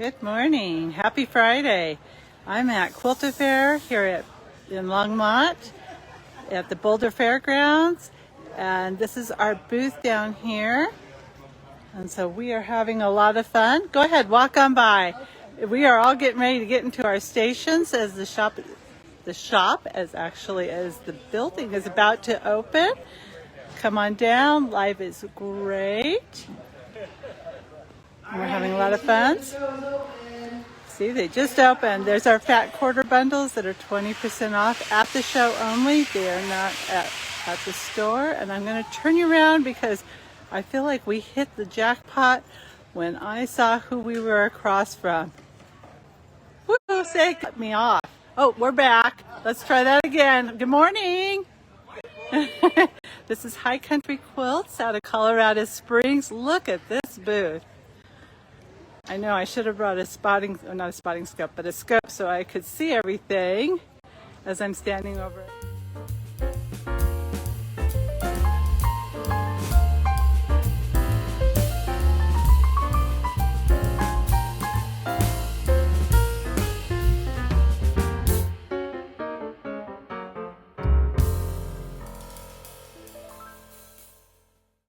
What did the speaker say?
Good morning. Happy Friday. I'm at Quilt-A-Fair here in Longmont at the Boulder Fairgrounds, and this is our booth down here. And so we are having a lot of fun. Go ahead, walk on by. We are all getting ready to get into our stations as the shop as the building is about to open. Come on down. Life is great. We're having a lot of fun. See, they just opened. There's our fat quarter bundles that are 20% off at the show only. They are not at the store. And I'm going to turn you around because I feel like we hit the jackpot when I saw who we were across from. Woo, say, cut me off. Oh, we're back. Let's try that again. Good morning. This is High Country Quilts out of Colorado Springs. Look at this booth. I know I should have brought not a spotting scope, but a scope so I could see everything as I'm standing over it.